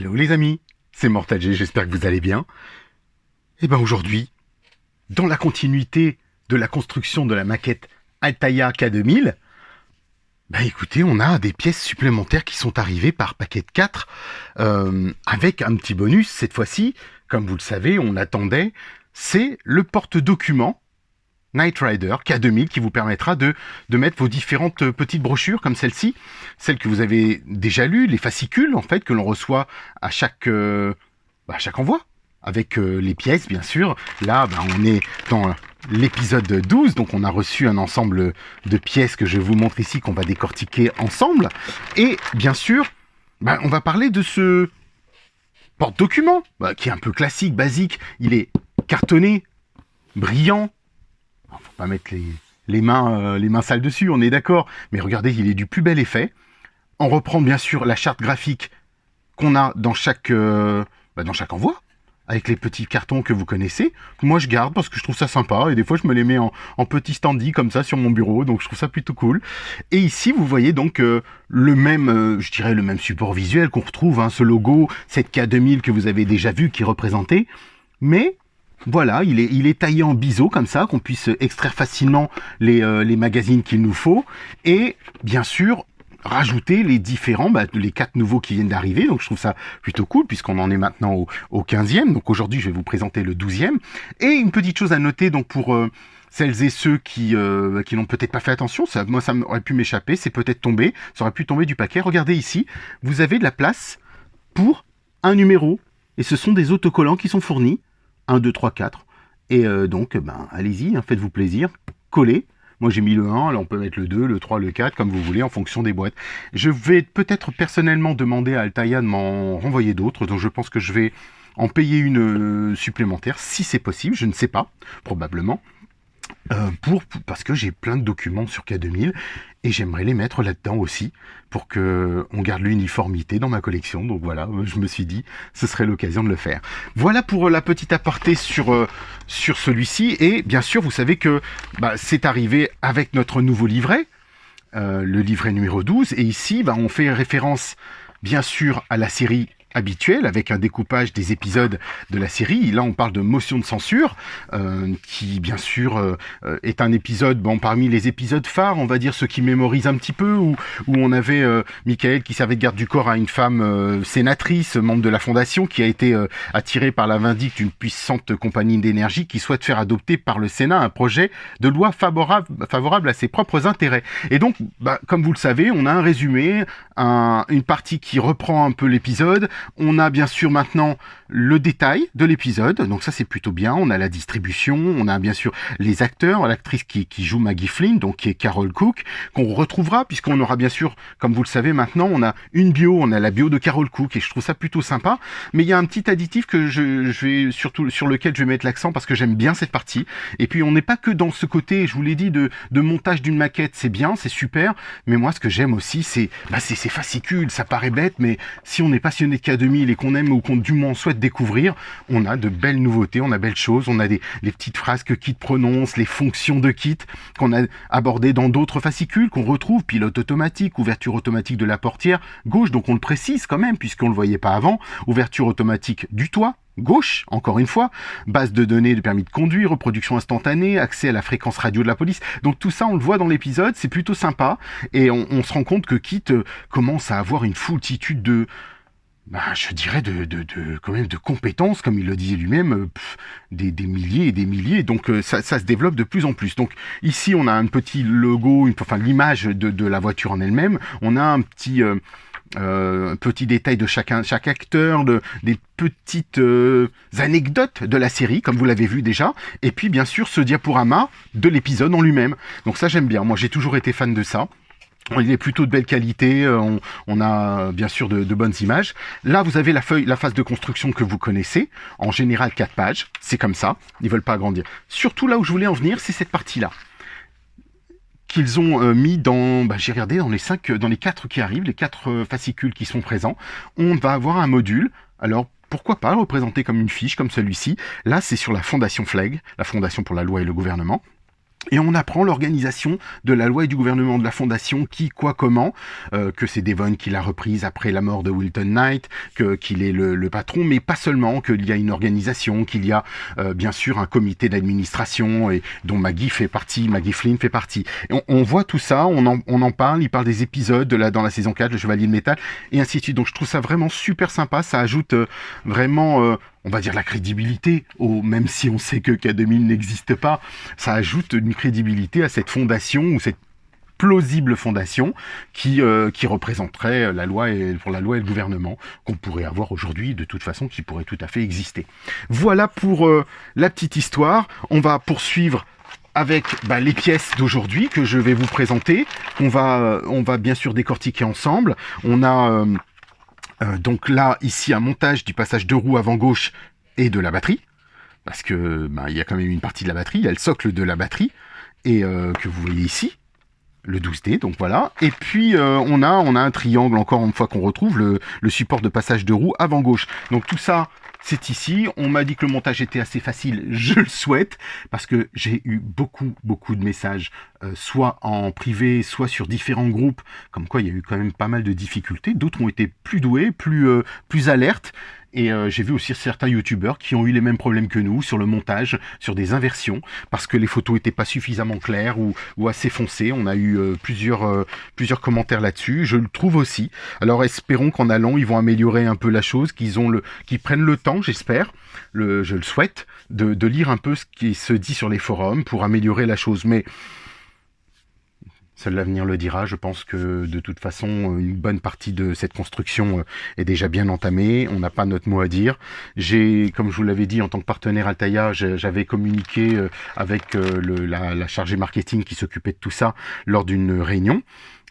Hello les amis, c'est Mortal G, j'espère que vous allez bien. Et ben aujourd'hui, dans la continuité de la construction de la maquette Altaïa K2000, écoutez, on a des pièces supplémentaires qui sont arrivées par paquet de 4, avec un petit bonus cette fois-ci, comme vous le savez, on l'attendait, c'est le porte-document Knight Rider K2000 qui vous permettra de mettre vos différentes petites brochures comme celle-ci, celles que vous avez déjà lues, les fascicules en fait que l'on reçoit à chaque envoi, avec les pièces bien sûr. Là, on est dans l'épisode 12, donc on a reçu un ensemble de pièces que je vous montre ici, qu'on va décortiquer ensemble. Et bien sûr, on va parler de ce porte-document, qui est un peu classique, basique. Il est cartonné, brillant. Faut pas mettre les mains sales dessus, on est d'accord. Mais regardez, il est du plus bel effet. On reprend bien sûr la charte graphique qu'on a dans chaque envoi, avec les petits cartons que vous connaissez. Moi, je garde parce que je trouve ça sympa. Et des fois, je me les mets en petit standy comme ça sur mon bureau. Donc, je trouve ça plutôt cool. Et ici, vous voyez donc le même support visuel qu'on retrouve, ce logo, cette K2000 que vous avez déjà vu qui est représenté. Mais voilà, il est taillé en biseau comme ça, qu'on puisse extraire facilement les magazines qu'il nous faut. Et bien sûr, rajouter les différents, les 4 nouveaux qui viennent d'arriver. Donc je trouve ça plutôt cool, puisqu'on en est maintenant au 15e. Donc aujourd'hui, je vais vous présenter le 12e. Et une petite chose à noter, donc pour celles et ceux qui n'ont peut-être pas fait attention, ça aurait pu m'échapper, c'est peut-être tombé, ça aurait pu tomber du paquet. Regardez ici, vous avez de la place pour un numéro. Et ce sont des autocollants qui sont fournis. 1, 2, 3, 4. Et donc, allez-y, faites-vous plaisir, collez. Moi, j'ai mis le 1, là, on peut mettre le 2, le 3, le 4, comme vous voulez, en fonction des boîtes. Je vais peut-être personnellement demander à Altaïa de m'en renvoyer d'autres, donc je pense que je vais en payer une supplémentaire, si c'est possible, je ne sais pas, probablement. Parce que j'ai plein de documents sur K2000 et j'aimerais les mettre là-dedans aussi pour que on garde l'uniformité dans ma collection. Donc voilà, je me suis dit ce serait l'occasion de le faire. Voilà pour la petite aparté sur celui-ci. Et bien sûr, vous savez que c'est arrivé avec notre nouveau livret, le livret numéro 12. Et ici, on fait référence bien sûr à la série habituel, avec un découpage des épisodes de la série. Là, on parle de motion de censure, qui, bien sûr, est un épisode, parmi les épisodes phares, on va dire, ceux qui mémorisent un petit peu, où on avait Michael qui servait de garde du corps à une femme sénatrice, membre de la Fondation, qui a été attirée par la vindicte d'une puissante compagnie d'énergie qui souhaite faire adopter par le Sénat un projet de loi favorable à ses propres intérêts. Et donc, comme vous le savez, on a un résumé, une partie qui reprend un peu l'épisode. On a bien sûr maintenant le détail de l'épisode, donc ça c'est plutôt bien. On a la distribution, on a bien sûr les acteurs, l'actrice qui joue Maggie Flynn, donc qui est Carol Cook, qu'on retrouvera puisqu'on aura bien sûr, comme vous le savez maintenant, on a une bio, on a la bio de Carol Cook et je trouve ça plutôt sympa. Mais il y a un petit additif que je vais surtout sur lequel je vais mettre l'accent parce que j'aime bien cette partie. Et puis on n'est pas que dans ce côté, je vous l'ai dit, de montage d'une maquette, c'est bien, c'est super. Mais moi ce que j'aime aussi, c'est ces fascicules. Ça paraît bête, mais si on est passionné de K2000 et qu'on aime ou qu'on du moins souhaite découvrir, on a de belles nouveautés, on a belles choses, on a les petites phrases que Kit prononce, les fonctions de Kit qu'on a abordées dans d'autres fascicules qu'on retrouve, pilote automatique, ouverture automatique de la portière gauche, donc on le précise quand même puisqu'on le voyait pas avant, ouverture automatique du toit gauche, encore une fois, base de données de permis de conduire, reproduction instantanée, accès à la fréquence radio de la police. Donc tout ça, on le voit dans l'épisode, c'est plutôt sympa. Et on se rend compte que Kit commence à avoir une foultitude de je dirais quand même de compétences, comme il le disait lui-même, des milliers et des milliers. Donc ça se développe de plus en plus. Donc ici, on a un petit logo, l'image de la voiture en elle-même. On a un petit détail de chaque acteur, des petites anecdotes de la série, comme vous l'avez vu déjà. Et puis, bien sûr, ce diaporama de l'épisode en lui-même. Donc ça, j'aime bien. Moi, j'ai toujours été fan de ça. Il est plutôt de belle qualité, on a bien sûr de bonnes images. Là, vous avez la phase de construction que vous connaissez, en général 4 pages, c'est comme ça, ils veulent pas agrandir. Surtout là où je voulais en venir, c'est cette partie-là, qu'ils ont mis dans, j'ai regardé, dans les 4 qui arrivent, les 4 fascicules qui sont présents, on va avoir un module, alors pourquoi pas le représenter comme une fiche, comme celui-ci. Là, c'est sur la Fondation FLEG, la Fondation pour la Loi et le Gouvernement. Et on apprend l'organisation de la loi et du gouvernement de la Fondation, qui, quoi, comment, que c'est Devon qui l'a reprise après la mort de Wilton Knight, qu'il est le patron, mais pas seulement, qu'il y a une organisation, qu'il y a bien sûr un comité d'administration et dont Maggie Flynn fait partie. Et on voit tout ça, on en parle, il parle des épisodes dans la saison 4, le Chevalier de Métal, et ainsi de suite. Donc je trouve ça vraiment super sympa, ça ajoute vraiment... on va dire la crédibilité, même si on sait que K2000 n'existe pas, ça ajoute une crédibilité à cette fondation ou cette plausible fondation qui représenterait pour la loi et le gouvernement qu'on pourrait avoir aujourd'hui, de toute façon, qui pourrait tout à fait exister. Voilà pour la petite histoire. On va poursuivre avec les pièces d'aujourd'hui que je vais vous présenter. On va bien sûr décortiquer ensemble. On a... donc là, ici, un montage du passage de roue avant gauche et de la batterie, parce que il y a quand même une partie de la batterie, il y a le socle de la batterie, et que vous voyez ici, le 12D, donc voilà. Et puis, on a un triangle, encore une fois, qu'on retrouve, le support de passage de roue avant gauche. Donc tout ça, c'est ici. On m'a dit que le montage était assez facile, je le souhaite, parce que j'ai eu beaucoup de messages, soit en privé, soit sur différents groupes, comme quoi il y a eu quand même pas mal de difficultés. D'autres ont été plus doués, plus alertes. Et j'ai vu aussi certains youtubeurs qui ont eu les mêmes problèmes que nous sur le montage, sur des inversions, parce que les photos n'étaient pas suffisamment claires ou assez foncées. On a eu plusieurs commentaires là-dessus. Je le trouve aussi. Alors espérons qu'en allant, ils vont améliorer un peu la chose, qu'ils prennent le temps, j'espère, je le souhaite, de lire un peu ce qui se dit sur les forums pour améliorer la chose. Mais seul l'avenir le dira. Je pense que de toute façon, une bonne partie de cette construction est déjà bien entamée. On n'a pas notre mot à dire. Comme je vous l'avais dit, en tant que partenaire Altaïa, j'avais communiqué avec la chargée marketing qui s'occupait de tout ça lors d'une réunion.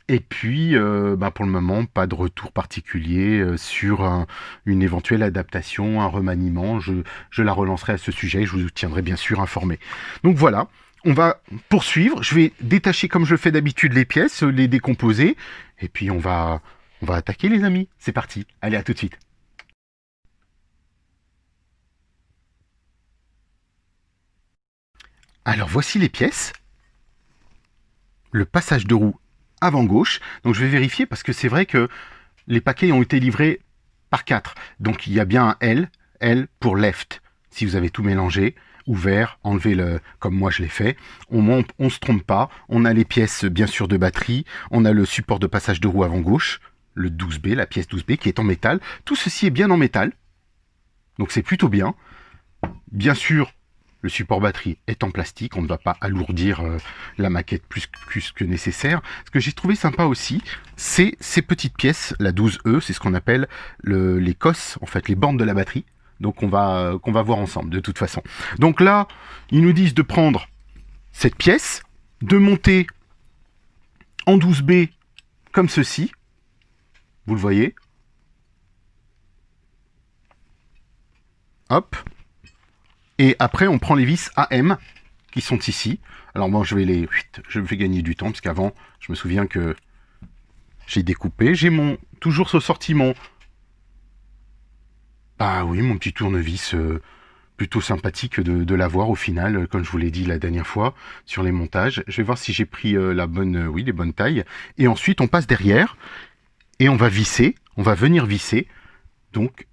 Et puis, pour le moment, pas de retour particulier sur une éventuelle adaptation, un remaniement. Je la relancerai à ce sujet. Je vous tiendrai bien sûr informé. Donc voilà. On va poursuivre. Je vais détacher comme je le fais d'habitude les pièces, les décomposer. Et puis on va attaquer les amis. C'est parti. Allez, à tout de suite. Alors voici les pièces. Le passage de roue avant gauche. Donc je vais vérifier parce que c'est vrai que les paquets ont été livrés par 4. Donc il y a bien un L pour left. Si vous avez tout mélangé, ouvert, enlevez-le comme moi je l'ai fait. On se trompe pas. On a les pièces bien sûr de batterie. On a le support de passage de roue avant gauche. Le 12B, la pièce 12B qui est en métal. Tout ceci est bien en métal. Donc c'est plutôt bien. Bien sûr, le support batterie est en plastique, on ne va pas alourdir la maquette plus que nécessaire. Ce que j'ai trouvé sympa aussi, c'est ces petites pièces, la 12E, c'est ce qu'on appelle les cosses, en fait les bandes de la batterie. Donc qu'on va voir ensemble de toute façon. Donc là, ils nous disent de prendre cette pièce, de monter en 12B comme ceci. Vous le voyez. Hop. Et après, on prend les vis AM qui sont ici. Alors moi, je me fais gagner du temps, parce qu'avant, je me souviens que j'ai découpé. J'ai toujours ressorti mon petit tournevis plutôt sympathique de l'avoir au final, comme je vous l'ai dit la dernière fois, sur les montages. Je vais voir si j'ai pris les bonnes tailles. Et ensuite, on passe derrière et on va visser. On va venir visser. Donc,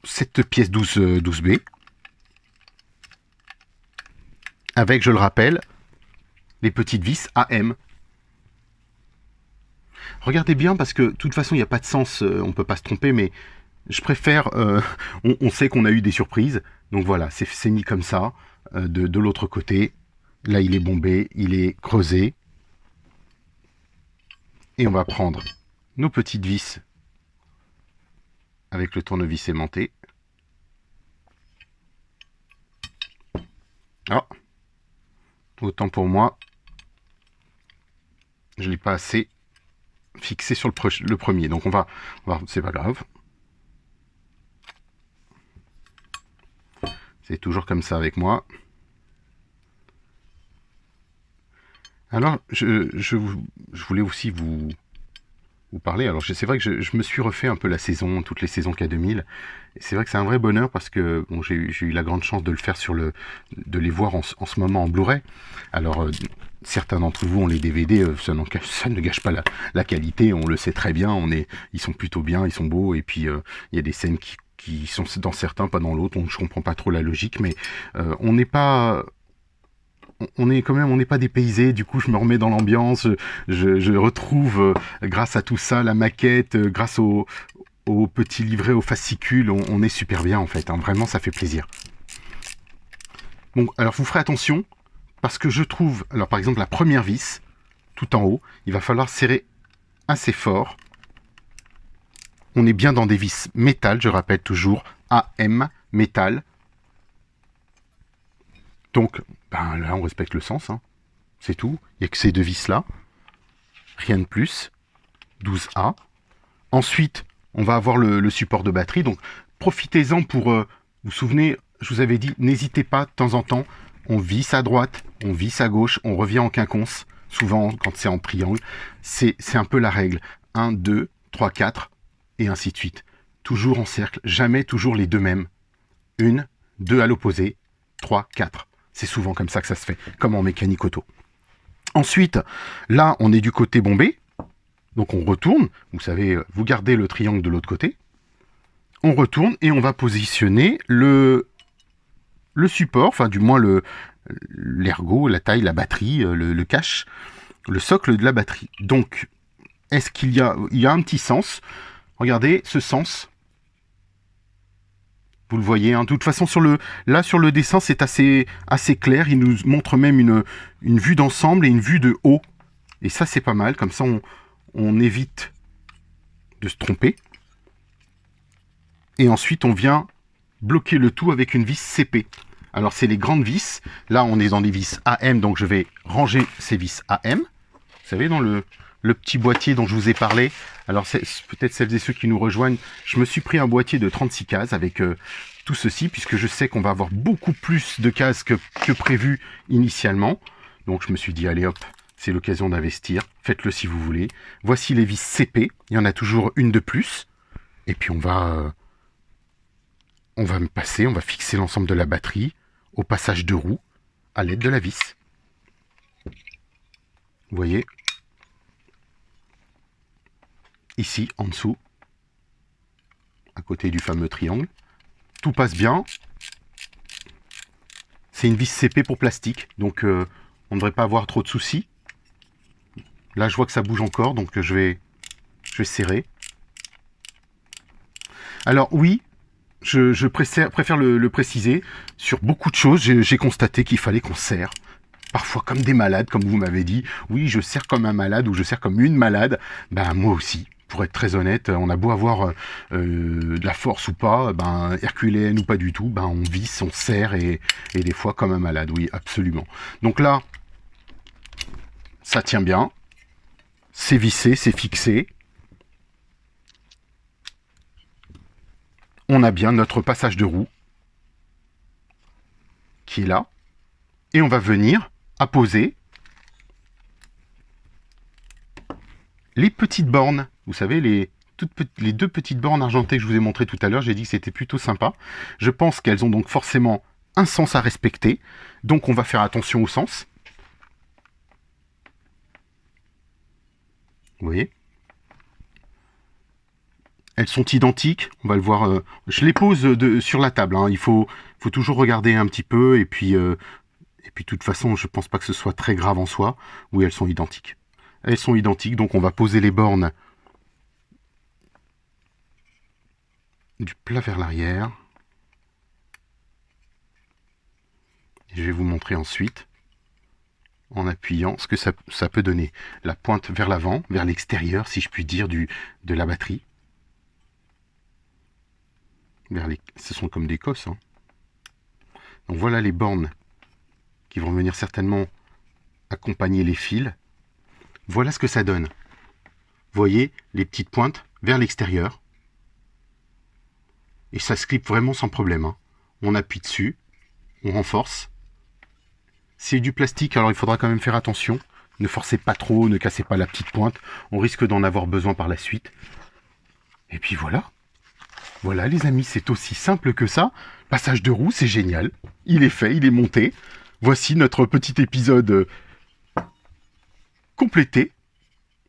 cette pièce 12B avec, je le rappelle, les petites vis AM. Regardez bien parce que de toute façon il n'y a pas de sens, on ne peut pas se tromper, mais je préfère, on sait qu'on a eu des surprises, donc voilà, c'est mis comme ça, de l'autre côté. Là il est bombé, il est creusé. Et on va prendre nos petites vis avec le tournevis aimanté. Ah, autant pour moi, je ne l'ai pas assez fixé sur le premier. Donc on va c'est pas grave. C'est toujours comme ça avec moi. Alors, je voulais aussi vous vous parler. Alors c'est vrai que je me suis refait un peu la saison, toutes les saisons K2000. Et c'est vrai que c'est un vrai bonheur parce que bon, j'ai eu la grande chance de le faire de les voir en ce moment en Blu-ray. Alors certains d'entre vous ont les DVD, ça ne gâche pas la qualité, on le sait très bien. Ils sont plutôt bien, ils sont beaux. Et puis il y a des scènes qui sont dans certains, pas dans l'autre. Je comprends pas trop la logique, mais on n'est pas on n'est pas dépaysé, du coup je me remets dans l'ambiance, je retrouve grâce à tout ça la maquette, grâce au petit livret, au fascicule, on est super bien en fait, hein, vraiment ça fait plaisir. Bon, alors vous ferez attention, parce que je trouve, alors par exemple la première vis, tout en haut, il va falloir serrer assez fort. On est bien dans des vis métal, je rappelle toujours, AM, métal. Donc, ben là on respecte le sens, hein. C'est tout, il n'y a que ces deux vis là, rien de plus, 12A. Ensuite, on va avoir le support de batterie, donc profitez-en pour, vous vous souvenez, je vous avais dit, n'hésitez pas de temps en temps, on visse à droite, on visse à gauche, on revient en quinconce, souvent quand c'est en triangle, c'est un peu la règle, 1, 2, 3, 4, et ainsi de suite. Toujours en cercle, jamais toujours les deux mêmes. 1, 2 à l'opposé, 3, 4. C'est souvent comme ça que ça se fait, comme en mécanique auto. Ensuite, là, on est du côté bombé. Donc on retourne, vous savez, vous gardez le triangle de l'autre côté. On retourne et on va positionner le support, enfin du moins l'ergot, la taille, la batterie, le cache, le socle de la batterie. Donc, est-ce qu'il y a un petit sens? Regardez, ce sens, vous le voyez, hein. De toute façon, sur le dessin, c'est assez clair. Il nous montre même une vue d'ensemble et une vue de haut. Et ça, c'est pas mal. Comme ça, on évite de se tromper. Et ensuite, on vient bloquer le tout avec une vis CP. Alors, c'est les grandes vis. Là, on est dans des vis AM, donc je vais ranger ces vis AM. Vous savez, dans le petit boîtier dont je vous ai parlé. Alors, c'est peut-être celles et ceux qui nous rejoignent. Je me suis pris un boîtier de 36 cases avec tout ceci, puisque je sais qu'on va avoir beaucoup plus de cases que prévu initialement. Donc, je me suis dit, allez hop, c'est l'occasion d'investir. Faites-le si vous voulez. Voici les vis CP. Il y en a toujours une de plus. Et puis, on va on va fixer l'ensemble de la batterie au passage de roue à l'aide de la vis. Vous voyez, ici, en dessous, à côté du fameux triangle. Tout passe bien. C'est une vis CP pour plastique, donc on ne devrait pas avoir trop de soucis. Là, je vois que ça bouge encore, donc je vais serrer. Alors oui, je préfère le préciser. Sur beaucoup de choses, j'ai constaté qu'il fallait qu'on serre. Parfois comme des malades, comme vous m'avez dit. Oui, je serre comme un malade ou je serre comme une malade. Ben moi aussi. Pour être très honnête, on a beau avoir de la force ou pas, ben herculéenne ou pas du tout, ben on visse, on serre et des fois comme un malade, oui, absolument. Donc là, ça tient bien, c'est vissé, c'est fixé. On a bien notre passage de roue qui est là. Et on va venir apposer les petites bornes. Vous savez, les deux petites bornes argentées que je vous ai montrées tout à l'heure, j'ai dit que c'était plutôt sympa. Je pense qu'elles ont donc forcément un sens à respecter. Donc on va faire attention au sens. Vous voyez ? Elles sont identiques, on va le voir. Je les pose sur la table, hein. Il faut toujours regarder un petit peu et puis de toute façon, je pense pas que ce soit très grave en soi. Oui, elles sont identiques. Elles sont identiques, donc on va poser les bornes du plat vers l'arrière. Je vais vous montrer ensuite, en appuyant, ce que ça peut donner. La pointe vers l'avant, vers l'extérieur, si je puis dire, de la batterie. Ce sont comme des cosses, hein. Donc voilà les bornes qui vont venir certainement accompagner les fils. Voilà ce que ça donne. Vous voyez les petites pointes vers l'extérieur. Et ça se clip vraiment sans problème, hein. On appuie dessus, on renforce. C'est du plastique, alors il faudra quand même faire attention. Ne forcez pas trop, ne cassez pas la petite pointe. On risque d'en avoir besoin par la suite. Et puis voilà. Voilà les amis, c'est aussi simple que ça. Passage de roue, c'est génial. Il est fait, il est monté. Voici notre petit épisode complété.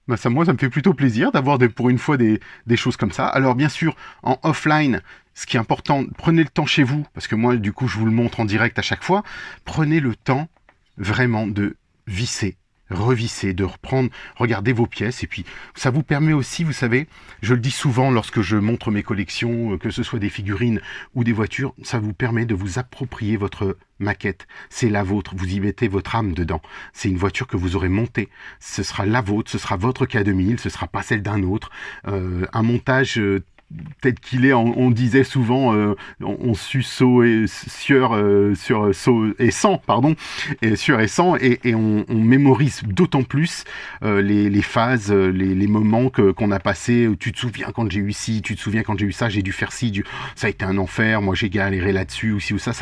Ben ça, moi, ça me fait plutôt plaisir d'avoir pour une fois des choses comme ça. Alors bien sûr, en offline, ce qui est important, prenez le temps chez vous, parce que moi, du coup, je vous le montre en direct à chaque fois. Prenez le temps vraiment de visser, revisser, de reprendre, regarder vos pièces. Et puis, ça vous permet aussi, vous savez, je le dis souvent lorsque je montre mes collections, que ce soit des figurines ou des voitures, ça vous permet de vous approprier votre maquette. C'est la vôtre, vous y mettez votre âme dedans. C'est une voiture que vous aurez montée. Ce sera la vôtre, ce sera votre K2000, ce sera pas celle d'un autre. Un montage... tel qu'il est, on disait souvent, on suce saut et sueur sur saut et sang, pardon, et sueur et sang, et on mémorise d'autant plus les phases, les moments qu'on a passés. Tu te souviens quand j'ai eu ci, tu te souviens quand j'ai eu ça, j'ai dû faire ci, ça a été un enfer, moi j'ai galéré là-dessus, ou ci ou ça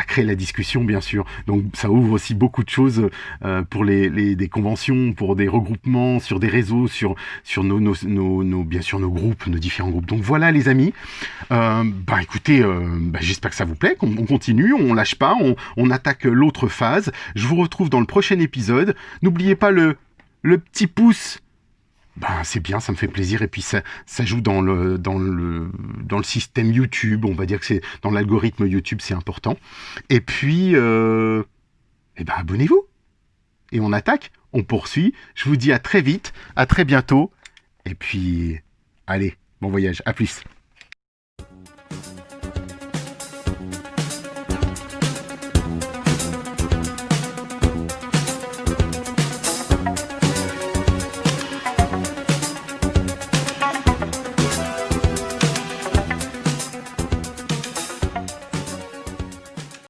crée la discussion bien sûr. Donc ça ouvre aussi beaucoup de choses pour des conventions, pour des regroupements, sur des réseaux, sur bien sûr nos groupes, nos différents groupes. Donc voilà les amis, écoutez, j'espère que ça vous plaît, qu'on continue, on lâche pas, on attaque l'autre phase. Je vous retrouve dans le prochain épisode. N'oubliez pas le petit pouce. C'est bien, ça me fait plaisir, et puis ça joue dans le système YouTube, on va dire que c'est dans l'algorithme YouTube, c'est important. Et puis abonnez-vous. Et on attaque, on poursuit. Je vous dis à très vite, à très bientôt, et puis allez, bon voyage, à plus.